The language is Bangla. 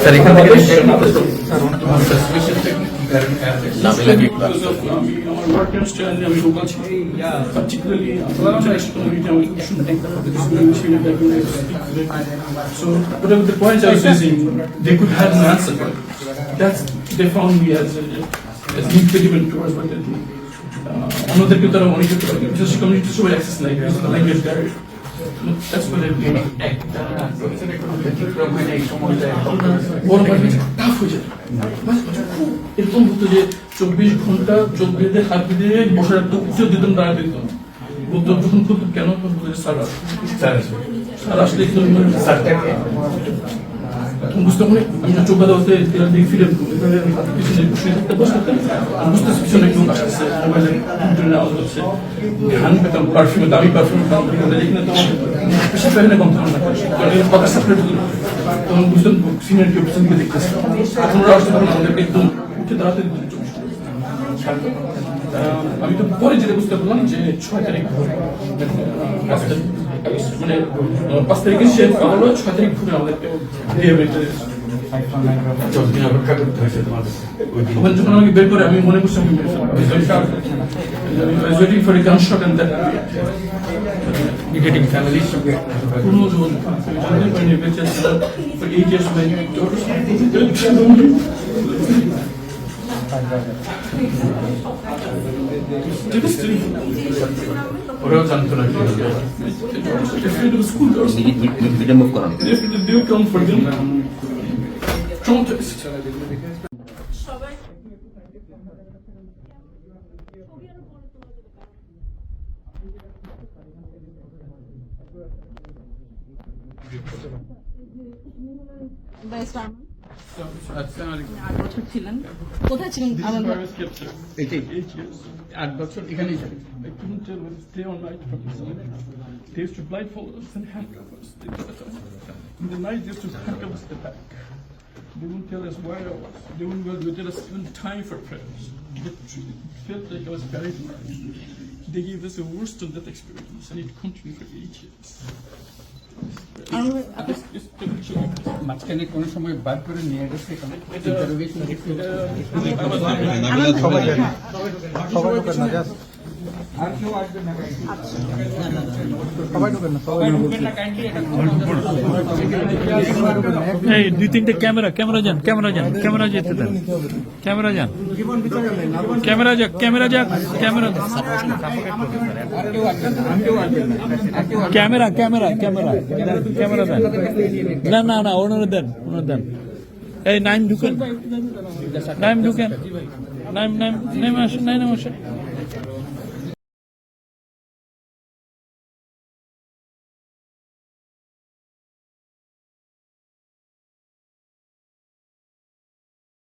স্যার এখান থেকে আমি লোকাল ছিল particularly international media shouldn't take the opportunity so whatever the point I was raising they could have an answer that's they found me as incredible towards what they do অন্যদেরকে তারা মনে করতে পারে বিশেষ কমিউনিটি সবাই অ্যাক্সেস নাই language barrier that's what I mean এরকম হতো যে 24 ঘন্টা চোখ বেঁধে হাত বেঁধে বসে রাখতো উঠে দিতাম দাঁড়াতে দিতাম বলতো যখন খুব কেন স্যার আসলে বুঝতে পারি আমি চোখ বাঁধা হতে দিকে ফিরে পিছনে বসে থাকতে বসে বুঝতে পিছনে একদম আসতেছে মোবাইলে আওয়াজ হচ্ছে ধান পেতাম পারফিউমে দামি পারফিউম দেখি না তখন পেশা পেয়ে কম থাকুন না কথা সেপারেট হলো তখন বুঝতাম সিনিয়র কেউ পিছন দিকে দেখতেছে এখন ওরা আসতে পারলাম আমাদেরকে একদম উঠে দাঁড়াতে আমি তো পরে যেটা বুঝতে পারলাম যে 6 তারিখ মানে 5 তারিখে শেষ হলো 6 তারিখ ভোরে আমাদেরকে অপেক্ষা করতে হয়েছে তোমাদের ওখানে যখন আমাকে বের করে আমি মনে করছি আমি waiting for a gunshot and that cricketing ফ্যামিলির সঙ্গে কোনো যোগাযোগ জানতে পারিনি বেঁচে ছিল for 8 years my daughter ওরাও জানতো না স্কুল মুভ করান they come for them traumatized ছিলেন কোথায় ছিলেন? এটাই 8 বছর এখানেই ছিলেন I couldn't tell whether it's day or night from the sun. They used to blindfold us and handcuff us. In the night, they used to handcuff us at the back. They wouldn't tell us where I was. They wouldn't tell us even time for prayers. It felt like I was buried alive. They gave us a worse than that experience, and it continued for 8 years. মাঝখানে কোনো সময় বার করে নিয়ে গেছে এই 2-3টে ক্যামেরা যান ক্যামেরা যেতে দেন ক্যামেরা যান ক্যামেরা যাক ক্যামেরা দেন না ওনারা দেন এই নাইম ঢুকেন নাইম আসেন